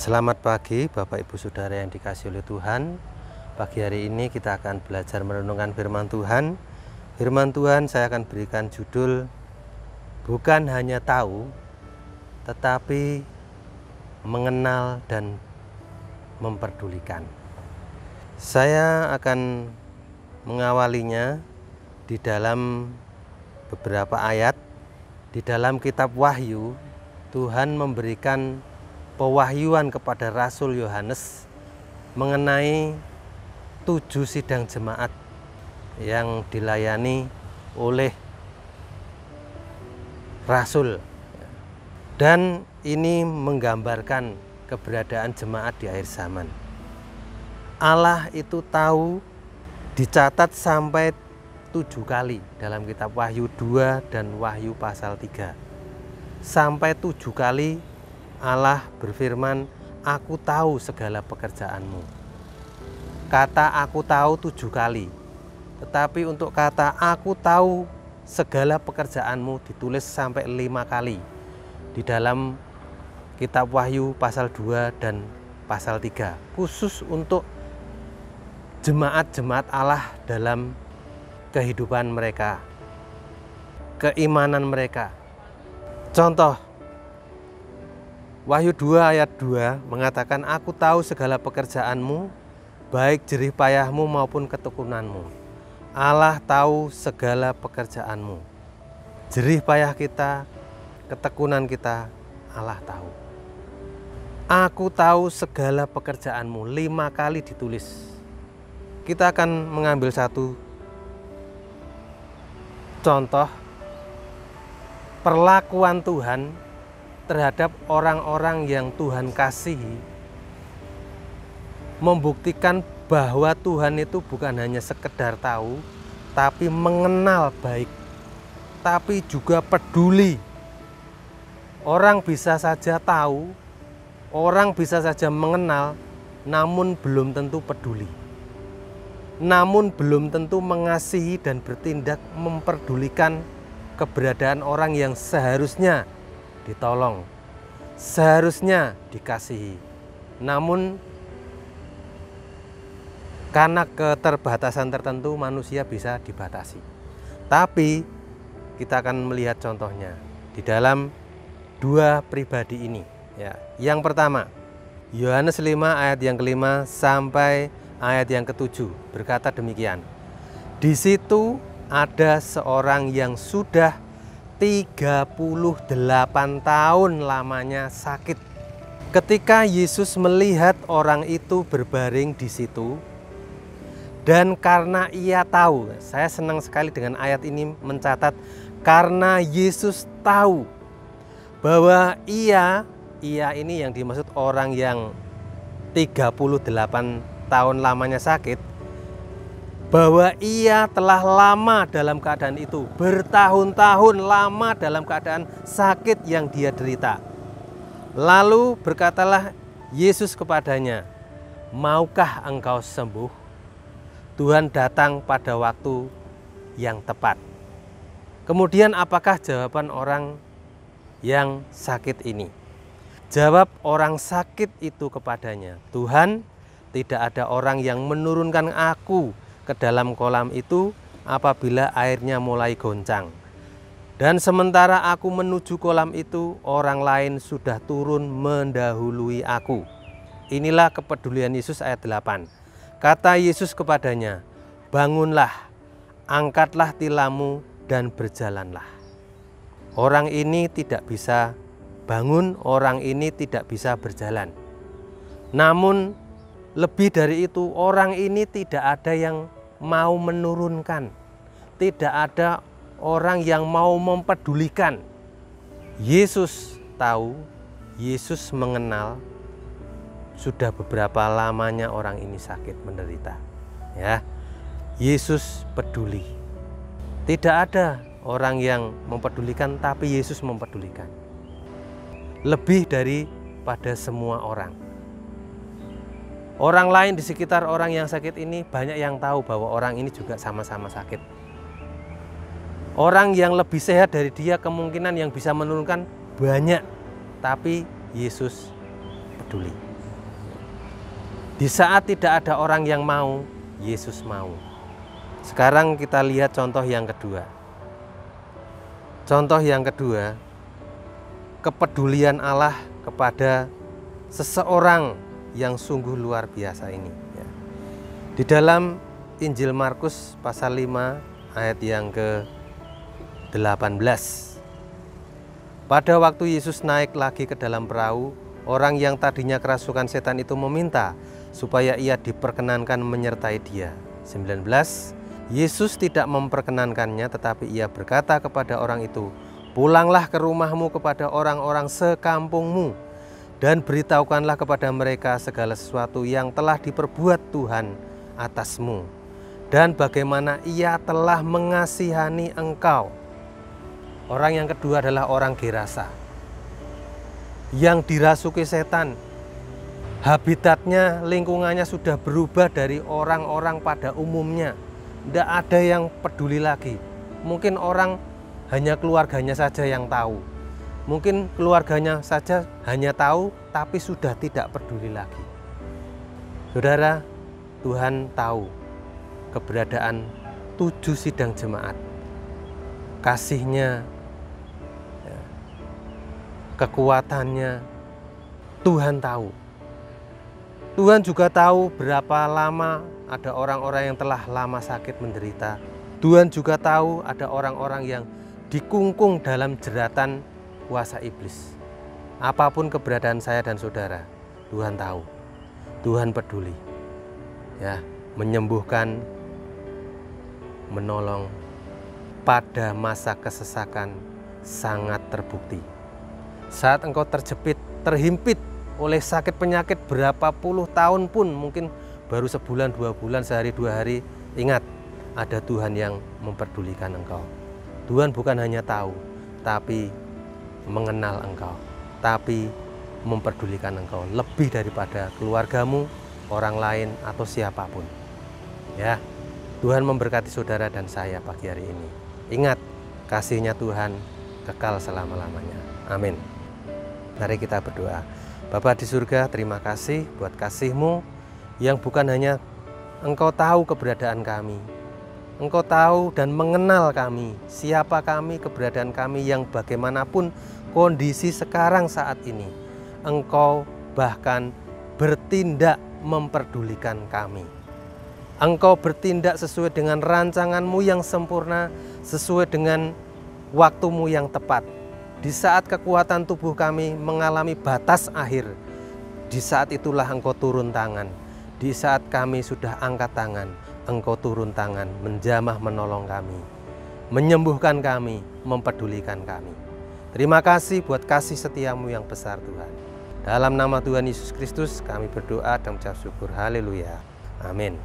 Selamat pagi Bapak Ibu Saudara yang dikasihi oleh Tuhan. Pagi hari ini kita akan belajar merenungkan firman Tuhan. Firman Tuhan saya akan berikan judul bukan hanya tahu tetapi mengenal dan memperdulikan. Saya akan mengawalinya di dalam beberapa ayat. Di dalam kitab Wahyu, Tuhan memberikan pewahyuan kepada Rasul Yohanes mengenai 7 sidang jemaat yang dilayani oleh Rasul. Dan ini menggambarkan keberadaan jemaat di akhir zaman. Allah itu tahu, dicatat sampai 7 kali dalam kitab Wahyu 2 dan Wahyu pasal 3. Sampai 7 kali Allah berfirman, aku tahu segala pekerjaanmu. Kata aku tahu 7 kali. Tetapi untuk kata aku tahu segala pekerjaanmu ditulis sampai 5 kali di dalam kitab Wahyu pasal 2 dan pasal 3. Khusus untuk jemaat-jemaat Allah dalam kehidupan mereka, keimanan mereka. Contoh, Wahyu 2 ayat 2 mengatakan, aku tahu segala pekerjaanmu, baik jerih payahmu maupun ketekunanmu. Allah tahu segala pekerjaanmu. Jerih payah kita, ketekunan kita, Allah tahu. Aku tahu segala pekerjaanmu, 5 kali ditulis. Kita akan mengambil satu contoh perlakuan Tuhan terhadap orang-orang yang Tuhan kasihi, membuktikan bahwa Tuhan itu bukan hanya sekedar tahu, tapi mengenal baik, tapi juga peduli. Orang bisa saja tahu, orang bisa saja mengenal, namun belum tentu peduli. Namun belum tentu mengasihi dan bertindak memperdulikan keberadaan orang yang seharusnya ditolong, seharusnya dikasihi. Namun karena keterbatasan tertentu manusia bisa dibatasi. Tapi kita akan melihat contohnya di dalam 2 pribadi ini. Ya. Yang pertama, Yohanes 5 ayat yang ke-5 sampai ayat yang ke-7 berkata demikian. Di situ ada seorang yang sudah 38 tahun lamanya sakit. Ketika Yesus melihat orang itu berbaring di situ, dan karena ia tahu, saya senang sekali dengan ayat ini mencatat, karena Yesus tahu bahwa ia ini yang dimaksud orang yang 38 tahun lamanya sakit, bahwa ia telah lama dalam keadaan itu, bertahun-tahun lama dalam keadaan sakit yang dia derita. Lalu berkatalah Yesus kepadanya, maukah engkau sembuh? Tuhan datang pada waktu yang tepat. Kemudian apakah jawaban orang yang sakit ini? Jawab orang sakit itu kepadanya, Tuhan, tidak ada orang yang menurunkan aku ke dalam kolam itu apabila airnya mulai goncang. Dan sementara aku menuju kolam itu, orang lain sudah turun mendahului aku. Inilah kepedulian Yesus ayat 8. Kata Yesus kepadanya, bangunlah, angkatlah tilammu dan berjalanlah. Orang ini tidak bisa bangun, orang ini tidak bisa berjalan. Namun lebih dari itu, orang ini tidak ada yang mau menurunkan, tidak ada orang yang mau mempedulikan. Yesus tahu, Yesus mengenal, sudah beberapa lamanya orang ini sakit menderita. Ya, Yesus peduli. Tidak ada orang yang mempedulikan, tapi Yesus mempedulikan. Lebih daripada semua orang. Orang lain di sekitar orang yang sakit ini banyak yang tahu bahwa orang ini juga sama-sama sakit. Orang yang lebih sehat dari dia kemungkinan yang bisa menurunkan banyak, tapi Yesus peduli. Di saat tidak ada orang yang mau, Yesus mau. Sekarang kita lihat contoh yang kedua. Contoh yang kedua, kepedulian Allah kepada seseorang yang sungguh luar biasa ini. Di dalam Injil Markus pasal 5 ayat yang ke-18. Pada waktu Yesus naik lagi ke dalam perahu, orang yang tadinya kerasukan setan itu meminta supaya ia diperkenankan menyertai dia. 19. Yesus tidak memperkenankannya, tetapi ia berkata kepada orang itu, "Pulanglah ke rumahmu kepada orang-orang sekampungmu dan beritahukanlah kepada mereka segala sesuatu yang telah diperbuat Tuhan atasmu dan bagaimana ia telah mengasihani engkau." Orang yang kedua adalah orang Gerasa yang dirasuki setan. Habitatnya, lingkungannya sudah berubah dari orang-orang pada umumnya. Tidak ada yang peduli lagi. Mungkin orang hanya keluarganya saja yang tahu. Mungkin keluarganya saja hanya tahu, tapi sudah tidak peduli lagi. Saudara, Tuhan tahu keberadaan 7 sidang jemaat. Kasih-Nya, kekuatannya, Tuhan tahu. Tuhan juga tahu berapa lama ada orang-orang yang telah lama sakit menderita. Tuhan juga tahu ada orang-orang yang dikungkung dalam jeratan kuasa iblis. Apapun keberadaan saya dan saudara, Tuhan tahu. Tuhan peduli. Ya, menyembuhkan, menolong pada masa kesesakan sangat terbukti. Saat engkau terjepit, terhimpit oleh sakit penyakit berapa puluh tahun pun, mungkin baru sebulan, 2 bulan, sehari, 2 hari, ingat, ada Tuhan yang memperdulikan engkau. Tuhan bukan hanya tahu, tapi mengenal engkau, tapi memperdulikan engkau lebih daripada keluargamu, orang lain, atau siapapun. Ya, Tuhan memberkati saudara dan saya pagi hari ini. Ingat, kasih-Nya Tuhan kekal selama-lamanya. Amin. Mari kita berdoa. Bapa di surga, terima kasih buat kasih-Mu yang bukan hanya Engkau tahu keberadaan kami, Engkau tahu dan mengenal kami, siapa kami, keberadaan kami yang bagaimanapun kondisi sekarang saat ini. Engkau bahkan bertindak memperdulikan kami. Engkau bertindak sesuai dengan rancangan-Mu yang sempurna, sesuai dengan waktu-Mu yang tepat. Di saat kekuatan tubuh kami mengalami batas akhir, di saat itulah Engkau turun tangan. Di saat kami sudah angkat tangan, Engkau turun tangan, menjamah menolong kami, menyembuhkan kami, mempedulikan kami. Terima kasih buat kasih setia-Mu yang besar Tuhan. Dalam nama Tuhan Yesus Kristus kami berdoa dan mengucap syukur. Haleluya. Amin.